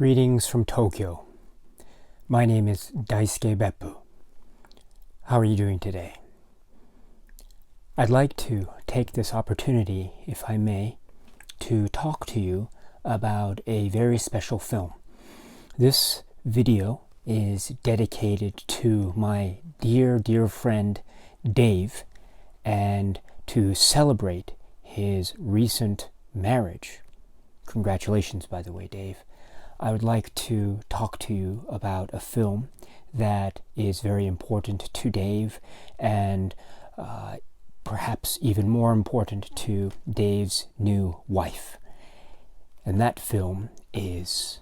Greetings from Tokyo. My name is Daisuke Beppu. How are you doing today? I'd like to take this opportunity, if I may, to talk to you about a very special film. This video is dedicated to my dear friend Dave, and to celebrate his recent marriage. Congratulations, by the way, Dave. I would like to talk to you about a film that is very important to Dave and perhaps even more important to Dave's new wife. And that film is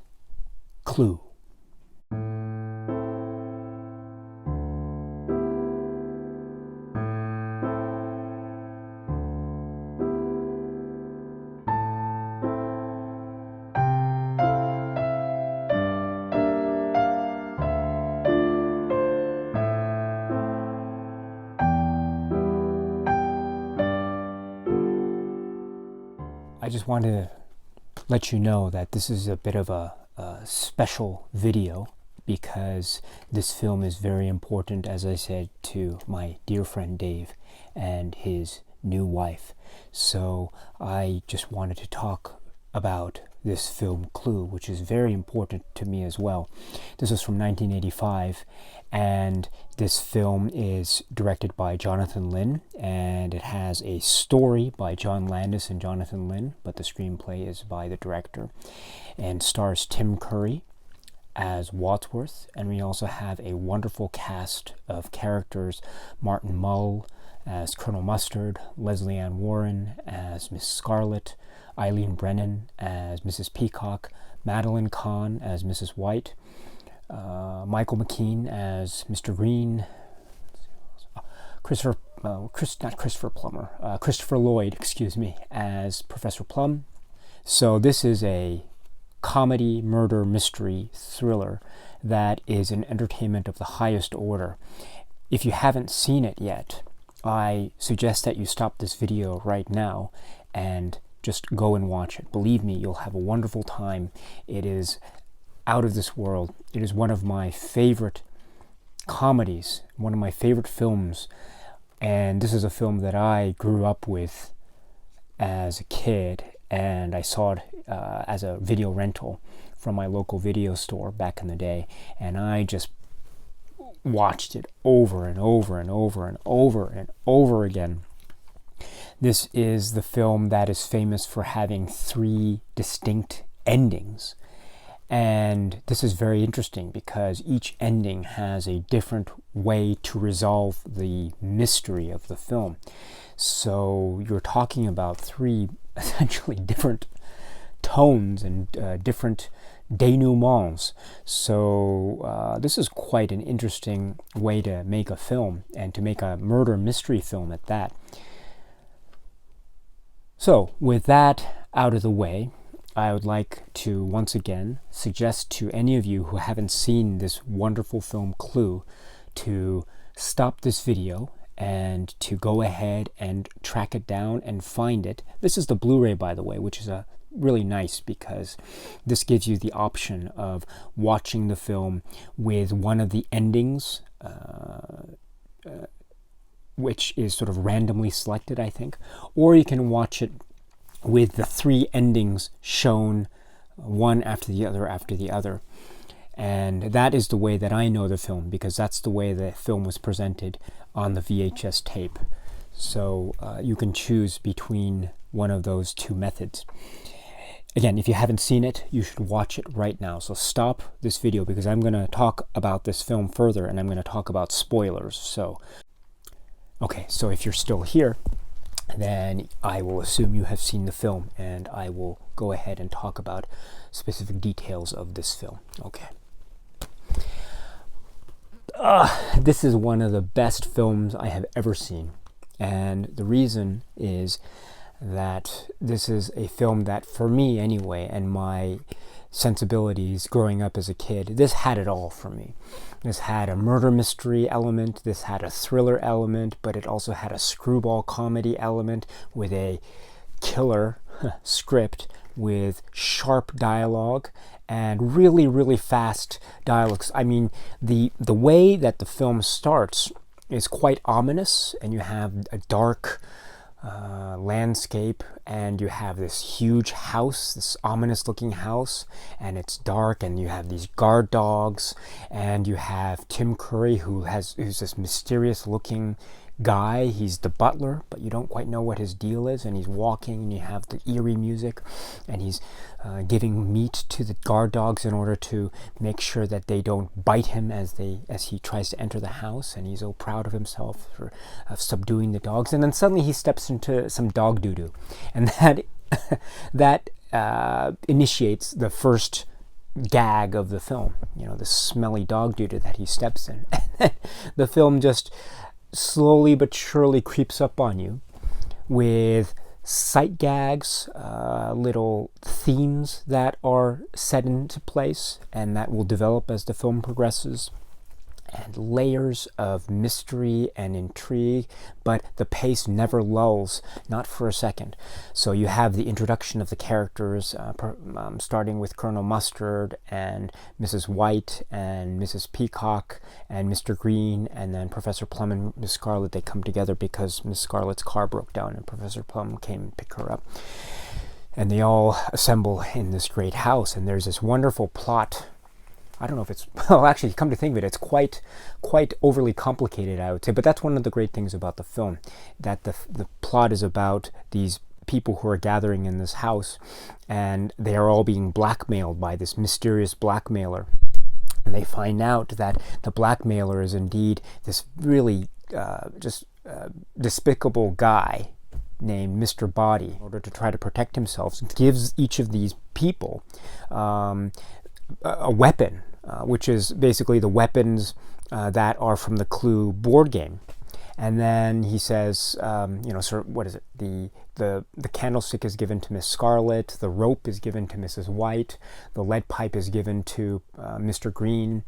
Clue. I just want to let you know that this is a bit of a special video because this film is very important, as I said, to my dear friend Dave and his new wife. So I just wanted to talk about this film Clue, which is very important to me as well. This is from 1985, and this film is directed by Jonathan Lynn, and it has a story by John Landis and Jonathan Lynn, but the screenplay is by the director, and stars Tim Curry as Wadsworth. And we also have a wonderful cast of characters: Martin Mull as Colonel Mustard, Leslie Ann Warren as Miss Scarlet, Eileen Brennan as Mrs. Peacock, Madeline Kahn as Mrs. White, Michael McKean as Mr. Green, Christopher Lloyd, as Professor Plum. So this is a comedy, murder, mystery, thriller that is an entertainment of the highest order. If you haven't seen it yet, I suggest that you stop this video right now and just go and watch it. Believe me, you'll have a wonderful time. It is out of this world. It is one of my favorite comedies, one of my favorite films, and this is a film that I grew up with as a kid, and I saw it as a video rental from my local video store back in the day, and I just watched it over and over and over and over and over again. This is the film that is famous for having 3 distinct endings. And this is very interesting because each ending has a different way to resolve the mystery of the film. So you're talking about 3 essentially different tones and different denouements. So this is quite an interesting way to make a film, and to make a murder mystery film at that. So with that out of the way, I would like to once again suggest to any of you who haven't seen this wonderful film Clue to stop this video and to go ahead and track it down and find it. This is the Blu-ray, by the way, which is really nice because this gives you the option of watching the film with one of the endings, which is sort of randomly selected, I think, or you can watch it with the 3 endings shown one after the other. And that is the way that I know the film, because that's the way the film was presented on the VHS tape. So you can choose between one of those 2 methods. Again, if you haven't seen it, you should watch it right now. So stop this video because I'm going to talk about this film further, and I'm going to talk about spoilers. So okay, so if you're still here, then I will assume you have seen the film, and I will go ahead and talk about specific details of this film. Okay. This is one of the best films I have ever seen, and the reason is that this is a film that, for me anyway, and my sensibilities growing up as a kid, this had it all for me. This had a murder mystery element, this had a thriller element, but it also had a screwball comedy element with a killer script with sharp dialogue and really, really fast dialogues. I mean, the way that the film starts is quite ominous, and you have a dark landscape, and you have this huge house, this ominous looking house, and it's dark, and you have these guard dogs, and you have Tim Curry, who's this mysterious looking guy. He's the butler, but you don't quite know what his deal is, and he's walking, and you have the eerie music, and he's giving meat to the guard dogs in order to make sure that they don't bite him as he tries to enter the house, and he's so proud of himself for subduing the dogs. And then suddenly he steps into some dog doo-doo, and that initiates the first gag of the film, the smelly dog doo-doo that he steps in. The film just slowly but surely creeps up on you with sight gags, little themes that are set into place and that will develop as the film progresses, and layers of mystery and intrigue, but the pace never lulls, not for a second. So you have the introduction of the characters, starting with Colonel Mustard and Mrs. White and Mrs. Peacock and Mr. Green, and then Professor Plum and Miss Scarlet. They come together because Miss Scarlet's car broke down and Professor Plum came to pick her up. And they all assemble in this great house, and there's this wonderful plot. I don't know if it's, well, actually, come to think of it, it's quite overly complicated, I would say. But that's one of the great things about the film, that the plot is about these people who are gathering in this house, and they are all being blackmailed by this mysterious blackmailer. And they find out that the blackmailer is indeed this really despicable guy named Mr. Body. In order to try to protect himself, gives each of these people a weapon, which is basically the weapons that are from the Clue board game. And then he says, what is it? The candlestick is given to Miss Scarlet, the rope is given to Mrs. White, the lead pipe is given to Mr. Green,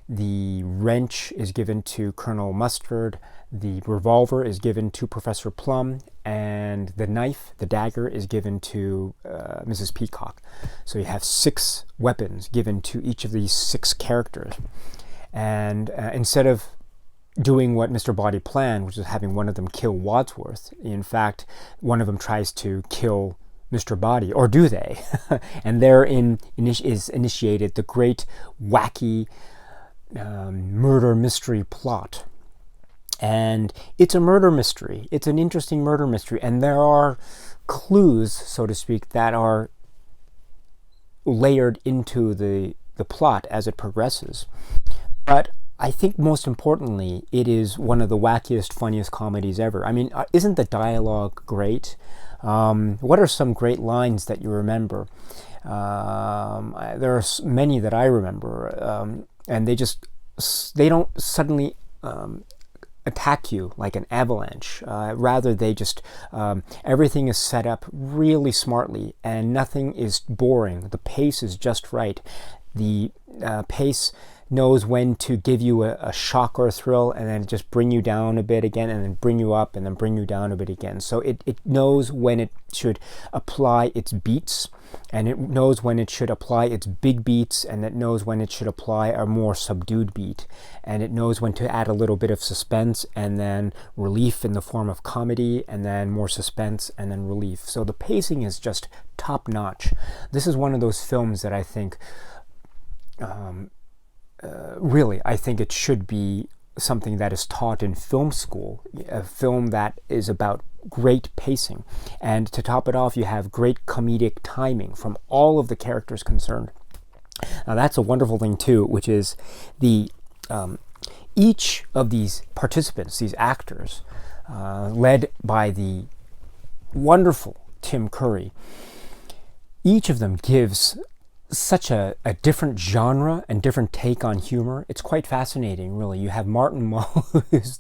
the wrench is given to Colonel Mustard, the revolver is given to Professor Plum, and the knife, the dagger, is given to Mrs. Peacock. So you have 6 weapons given to each of these 6 characters. And instead of doing what Mr. Body planned, which is having one of them kill Wadsworth, in fact, one of them tries to kill Mr. Body, or do they? And therein is initiated the great, wacky murder mystery plot. And it's a murder mystery. It's an interesting murder mystery. And there are clues, so to speak, that are layered into the plot as it progresses. But I think most importantly, it is one of the wackiest, funniest comedies ever. I mean, isn't the dialogue great? What are some great lines that you remember? There are many that I remember, and they don't suddenly attack you like an avalanche. Rather, they just, everything is set up really smartly, and nothing is boring. The pace is just right. The pace knows when to give you a shock or a thrill, and then just bring you down a bit again, and then bring you up, and then bring you down a bit again. So it knows when it should apply its beats, and it knows when it should apply its big beats, and it knows when it should apply a more subdued beat, and it knows when to add a little bit of suspense, and then relief in the form of comedy, and then more suspense, and then relief. So the pacing is just top notch. This is one of those films that I think really, I think it should be something that is taught in film school, a film that is about great pacing. And to top it off, you have great comedic timing from all of the characters concerned. Now that's a wonderful thing too, which is each of these participants, these actors, led by the wonderful Tim Curry, each of them gives such a different genre and different take on humor. It's quite fascinating, really. You have Martin Mull, who's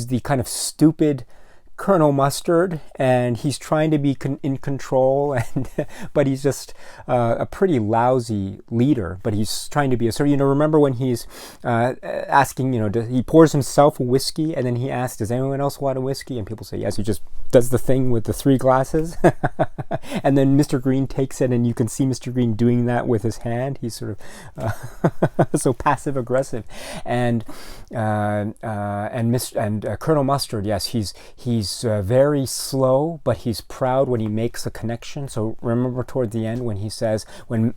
the kind of stupid Colonel Mustard, and he's trying to be in control, and but he's just a pretty lousy leader. But he's trying to be a sort of, remember when he's asking, he pours himself a whiskey, and then he asks, "Does anyone else want a whiskey?" And people say yes. He just does the thing with the 3 glasses, and then Mr. Green takes it, and you can see Mr. Green doing that with his hand. He's sort of so passive aggressive, and Colonel Mustard, yes, he's very slow, but he's proud when he makes a connection. So remember toward the end when he says, when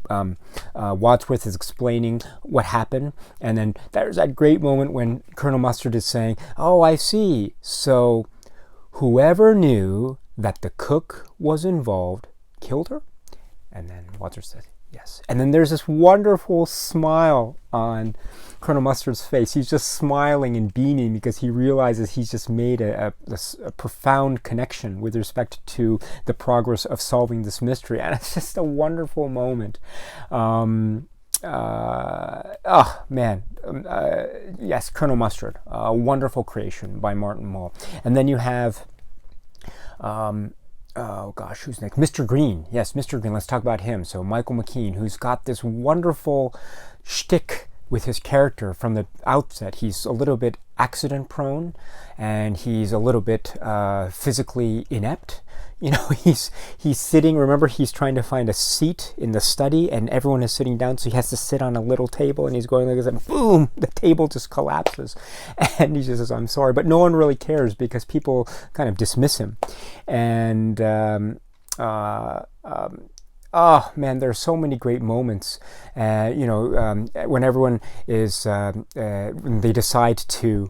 Wadsworth is explaining what happened, and then there's that great moment when Colonel Mustard is saying, "Oh, I see. So whoever knew that the cook was involved killed her?" And then Wadsworth says, "Yes." And then there's this wonderful smile on Colonel Mustard's face. He's just smiling and beaming because he realizes he's just made a profound connection with respect to the progress of solving this mystery. And it's just a wonderful moment. Yes, Colonel Mustard, a wonderful creation by Martin Mull. And then you have, oh gosh, who's next? Mr. Green. Yes, Mr. Green. Let's talk about him. So Michael McKean, who's got this wonderful shtick with his character from the outset. He's a little bit accident prone, and he's a little bit physically inept. He's sitting, remember, he's trying to find a seat in the study, and everyone is sitting down, so he has to sit on a little table, and he's going like this, and boom, the table just collapses. And he just says, "I'm sorry," but no one really cares because people kind of dismiss him. And oh man, there are so many great moments. When everyone is, when they decide to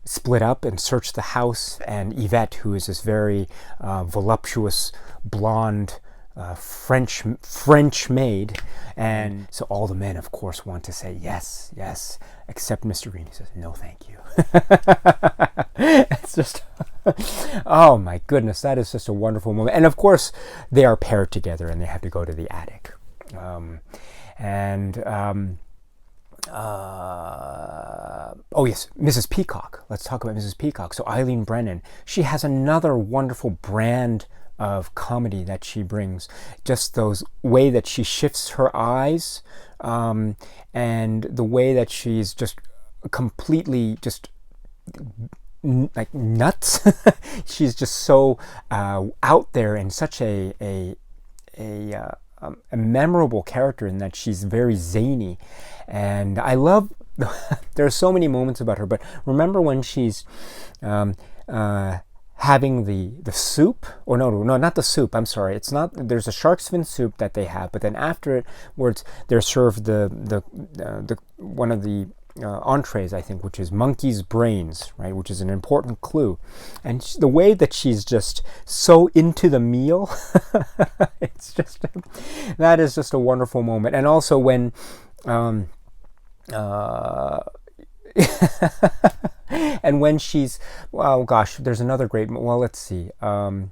split up and search the house, and Yvette, who is this very voluptuous blonde French maid, and so all the men, of course, want to say yes, yes, except Mr. Green. He says, "No, thank you." It's just, oh my goodness, that is just a wonderful moment. And of course, they are paired together, and they have to go to the attic. Oh yes, Mrs. Peacock. Let's talk about Mrs. Peacock. So Eileen Brennan, she has another wonderful brand of comedy that she brings. Just those way that she shifts her eyes, and the way that she's just completely just like nuts. She's just so out there, and such a memorable character in that she's very zany. And I love, there are so many moments about her, but remember when she's having the soup, or no, not the soup, I'm sorry, it's not, there's a shark's fin soup that they have, but then afterwards they're served the one of the entrees, I think, which is monkey's brains, right, which is an important clue. And the way that she's just so into the meal, it's just, that is just a wonderful moment. And also when and when she's, oh gosh, there's another great, well, let's see, oh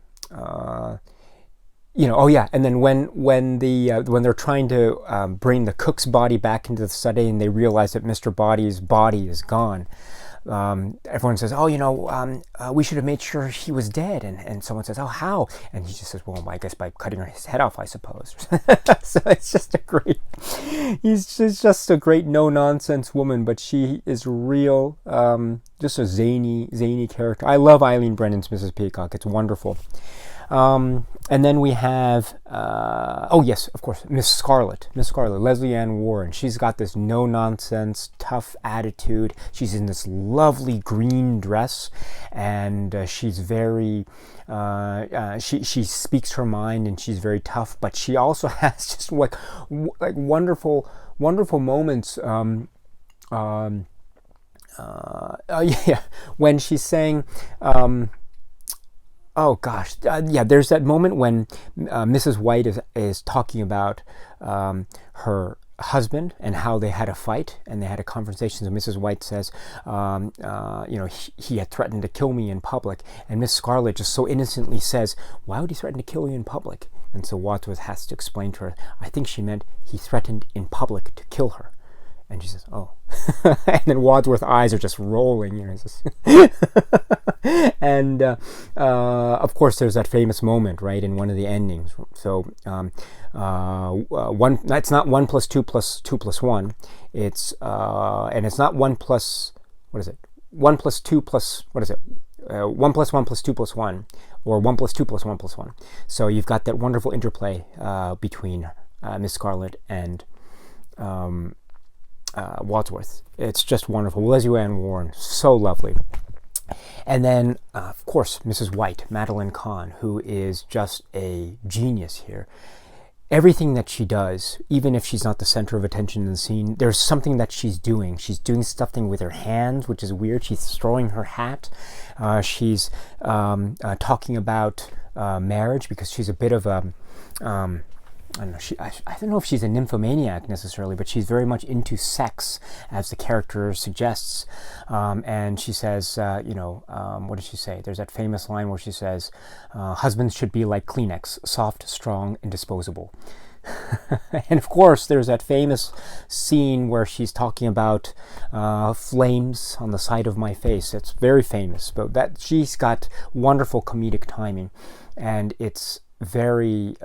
yeah, and then when they're trying to bring the cook's body back into the study, and they realize that Mr. Body's body is gone, everyone says, "Oh, we should have made sure he was dead." And someone says, "Oh, how?" And he just says, "Well, I guess by cutting his head off, I suppose." So it's just he's just a great no-nonsense woman, but she is real, just a zany character. I love Eileen Brennan's Mrs. Peacock. It's wonderful. And then we have, oh yes, of course, Miss Scarlet, Leslie Ann Warren. She's got this no-nonsense, tough attitude. She's in this lovely green dress, and she's very, she speaks her mind, and she's very tough, but she also has just like wonderful moments. When she's saying, oh gosh, there's that moment when Mrs. White is talking about her husband and how they had a fight and they had a conversation. So Mrs. White says, he had threatened to kill me in public, and Miss Scarlet just so innocently says, "Why would he threaten to kill you in public?" And so Wadsworth has to explain to her, I think she meant he threatened in public to kill her. And she says, oh. And then Wadsworth's eyes are just rolling. And of course, there's that famous moment, right, in one of the endings. So it's not 1 plus 2 plus 2 plus 1. It's and it's not 1 plus, what is it? 1 plus 2 plus, what is it? 1 plus 1 plus 2 plus 1, or 1 plus 2 plus 1 plus 1. So you've got that wonderful interplay between Miss Scarlet and Wadsworth. It's just wonderful. Leslie Ann Warren, so lovely. And then, of course, Mrs. White, Madeline Kahn, who is just a genius here. Everything that she does, even if she's not the center of attention in the scene, there's something that she's doing. She's doing something with her hands, which is weird. She's throwing her hat. She's talking about marriage, because she's a bit of a... I don't know if she's a nymphomaniac necessarily, but she's very much into sex, as the character suggests. And she says, what does she say? There's that famous line where she says, husbands should be like Kleenex, soft, strong, and disposable. And of course, there's that famous scene where she's talking about flames on the side of my face. It's very famous, but that she's got wonderful comedic timing, and it's very...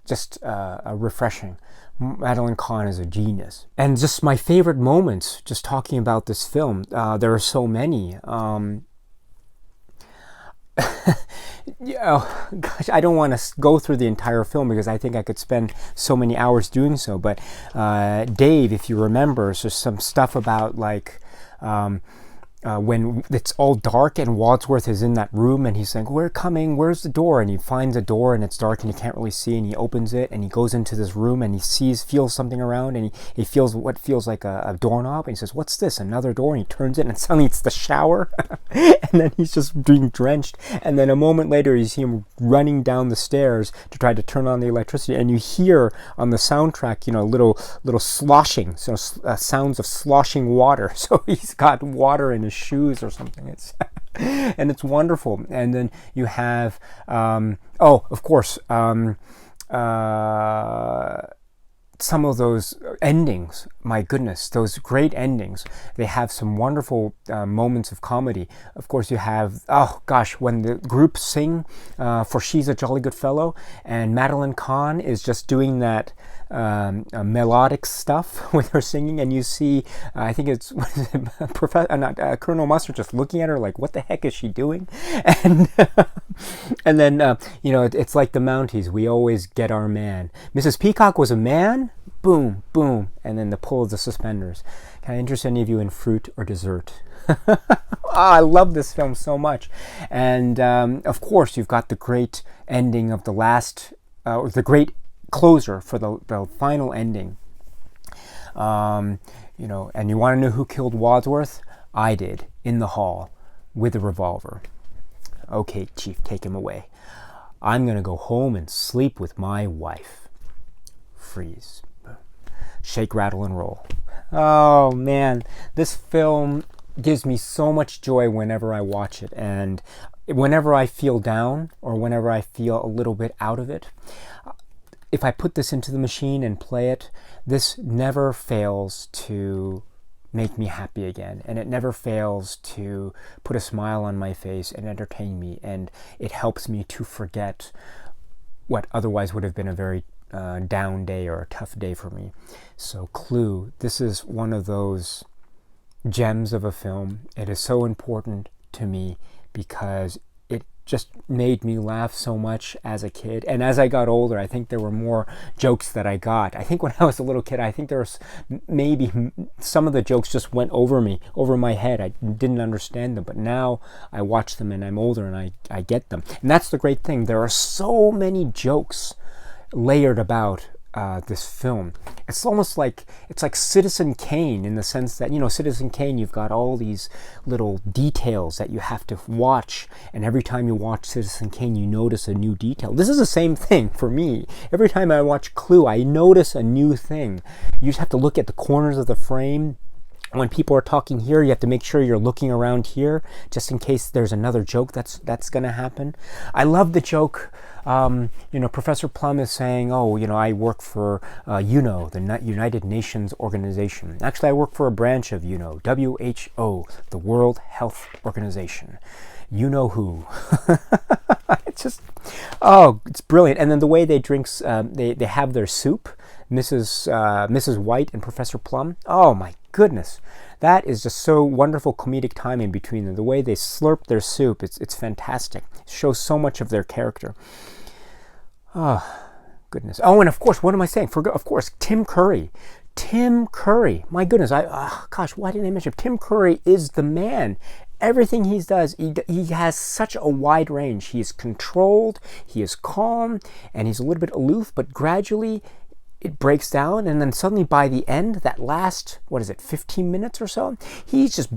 just refreshing. Madeline Kahn is a genius. And just my favorite moments, just talking about this film, there are so many. Gosh, I don't want to go through the entire film, because I think I could spend so many hours doing so. But Dave, if you remember, there's some stuff about like... when it's all dark and Wadsworth is in that room and he's saying, we're coming, where's the door? And he finds a door and it's dark and he can't really see, and he opens it and he goes into this room and he feels something around, and he feels what feels like a doorknob, and he says, what's this? Another door? And he turns it and suddenly it's the shower. And then he's just being drenched, and then a moment later you see him running down the stairs to try to turn on the electricity, and you hear on the soundtrack, little sloshing, so sounds of sloshing water. So he's got water in his shoes or something. It's and it's wonderful. And then you have of course, some of those endings, my goodness, those great endings, they have some wonderful moments of comedy. Of course, you have, when the group sing for She's a Jolly Good Fellow, and Madeline Kahn is just doing that melodic stuff with her singing, and you see, I think it's Colonel Mustard just looking at her like, what the heck is she doing? And and then it's like the Mounties, we always get our man. Mrs. Peacock was a man, boom, boom, and then the pull of the suspenders. Can I interest any of you in fruit or dessert? I love this film so much. And of course, you've got the great ending of the great closer for the final ending. And you want to know who killed Wadsworth? I did, in the hall, with a revolver. Okay, Chief, take him away. I'm going to go home and sleep with my wife. Freeze. Shake, rattle, and roll. Oh, man. This film gives me so much joy whenever I watch it. And whenever I feel down, or whenever I feel a little bit out of it, if I put this into the machine and play it, this never fails to make me happy again, and it never fails to put a smile on my face and entertain me, and it helps me to forget what otherwise would have been a very down day or a tough day for me. So Clue, this is one of those gems of a film. It is so important to me because it just made me laugh so much as a kid. And as I got older, I think there were more jokes that I got. I think when I was a little kid, I think there was maybe some of the jokes just went over my head. I didn't understand them. But now I watch them and I'm older and I get them. And that's the great thing. There are so many jokes layered about this film. It's almost like Citizen Kane, in the sense that, Citizen Kane, you've got all these little details that you have to watch, and every time you watch Citizen Kane, you notice a new detail. This is the same thing for me. Every time I watch Clue, I notice a new thing. You just have to look at the corners of the frame, when people are talking here, you have to make sure you're looking around here just in case there's another joke that's going to happen. I love the joke. Professor Plum is saying, oh, I work for UNO, the United Nations Organization. Actually, I work for a branch of UNO, WHO, the World Health Organization. You know who. It's just, it's brilliant. And then the way they drink, they have their soup, Mrs. White and Professor Plum. Oh my goodness, that is just so wonderful comedic timing between them. The way they slurp their soup, it's fantastic. It shows so much of their character. Oh goodness. Oh, and of course, what am I saying? Of course, Tim Curry. Tim Curry. My goodness, why didn't I mention him? Tim Curry is the man. Everything he does, he has such a wide range. He is controlled, he is calm, and he's a little bit aloof, but gradually it breaks down, and then suddenly by the end, that last, 15 minutes or so, he's just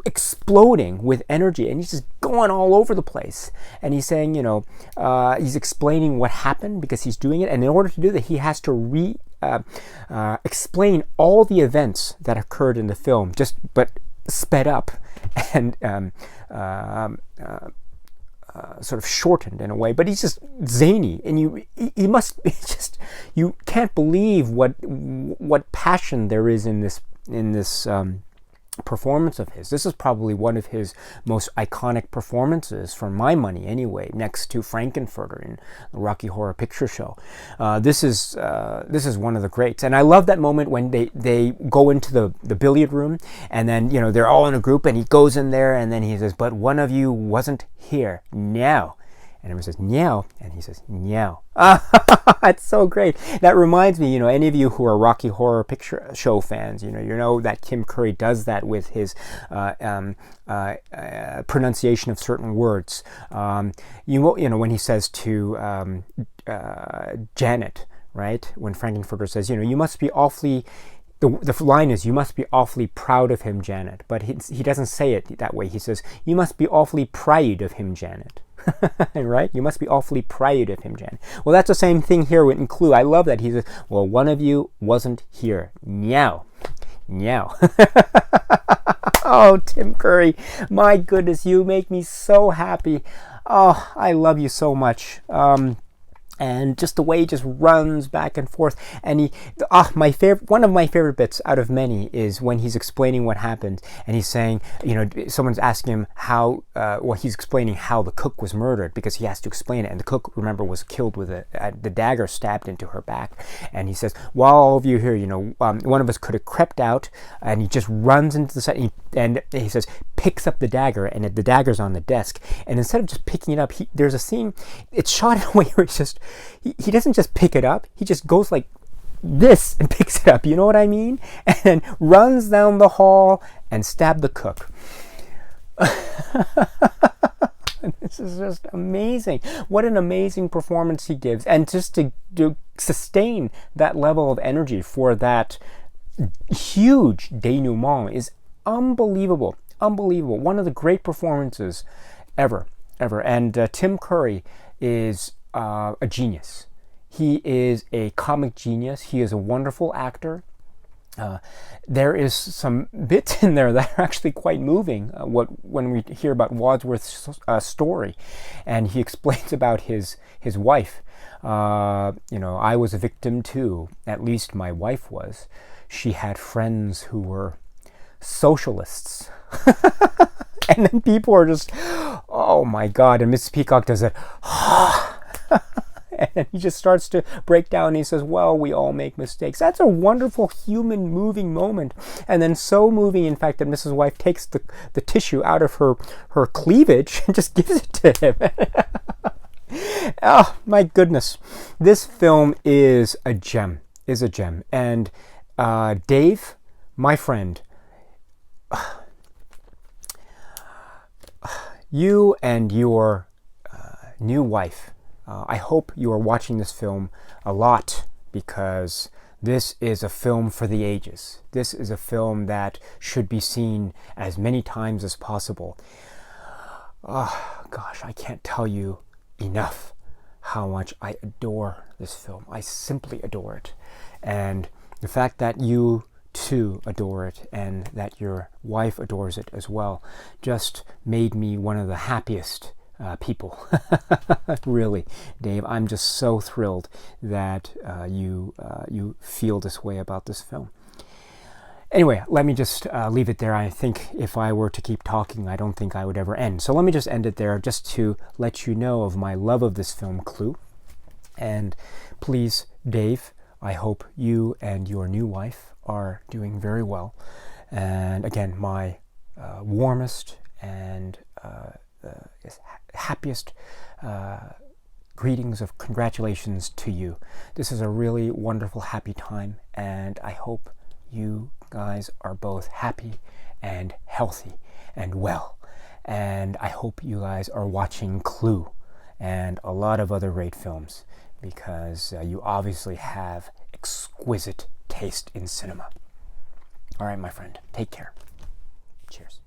exploding with energy, and he's just going all over the place. And he's saying, he's explaining what happened because he's doing it, and in order to do that, he has to explain all the events that occurred in the film, but sped up and sort of shortened in a way, but he's just zany, and you can't believe what passion there is in this performance of his. This is probably one of his most iconic performances, for my money anyway, next to Frankenfurter in the Rocky Horror Picture Show. This is one of the greats, and I love that moment when they go into the billiard room, and then they're all in a group, and he goes in there, and then he says, "But one of you wasn't here. Now." And everyone says, "Meow," and he says, "Meow." It's so great. That reminds me, any of you who are Rocky Horror Picture Show fans, you know that Tim Curry does that with his pronunciation of certain words. When he says to Janet, right? When Frankenfurter says, you must be awfully. The line is, "You must be awfully proud of him, Janet." But he doesn't say it that way. He says, "You must be awfully proud of him, Janet." Right? "You must be awfully proud of him, Janet." Well, that's the same thing here in Clue. I love that. He says, "Well, one of you wasn't here. Meow. Meow." Oh, Tim Curry. My goodness, you make me so happy. Oh, I love you so much. And just the way he just runs back and forth, and one of my favorite bits out of many is when he's explaining what happened, and he's saying, someone's asking him how, he's explaining how the cook was murdered, because he has to explain it, and the cook, remember, was killed with the dagger stabbed into her back, and he says, "While all of you here, one of us could have crept out," and he just runs into the set, and he says, picks up the dagger, and the dagger's on the desk, and instead of just picking it up, there's a scene, it's shot in a way where he doesn't just pick it up, he just goes like this and picks it up, you know what I mean? And then runs down the hall and stab the cook. This is just amazing. What an amazing performance he gives. And just to sustain that level of energy for that huge denouement is unbelievable. Unbelievable. One of the great performances ever. And Tim Curry is a genius. He is a comic genius. He is a wonderful actor. There is some bits in there that are actually quite moving when we hear about Wadsworth's story, and he explains about his wife. I was a victim too. At least my wife was. She had friends who were socialists. And then people are just, oh my God. And Mrs. Peacock does it. And he just starts to break down, and he says, "Well, we all make mistakes." That's a wonderful human moving moment. And then so moving, in fact, that Mrs. Wife takes the tissue out of her cleavage and just gives it to him. Oh, my goodness. This film is a gem. And Dave, my friend, you and your new wife, I hope you are watching this film a lot, because this is a film for the ages. This is a film that should be seen as many times as possible. Oh, gosh, I can't tell you enough how much I adore this film. I simply adore it. And the fact that you too adore it and that your wife adores it as well just made me one of the happiest people. Really, Dave, I'm just so thrilled that you feel this way about this film. Anyway, let me just leave it there. I think if I were to keep talking, I don't think I would ever end. So let me just end it there just to let you know of my love of this film, Clue. And please, Dave, I hope you and your new wife are doing very well. And again, my warmest and happiest greetings of congratulations to you. This is a really wonderful, happy time, and I hope you guys are both happy and healthy and well. And I hope you guys are watching Clue and a lot of other great films, because you obviously have exquisite taste in cinema. All right, my friend, take care. Cheers.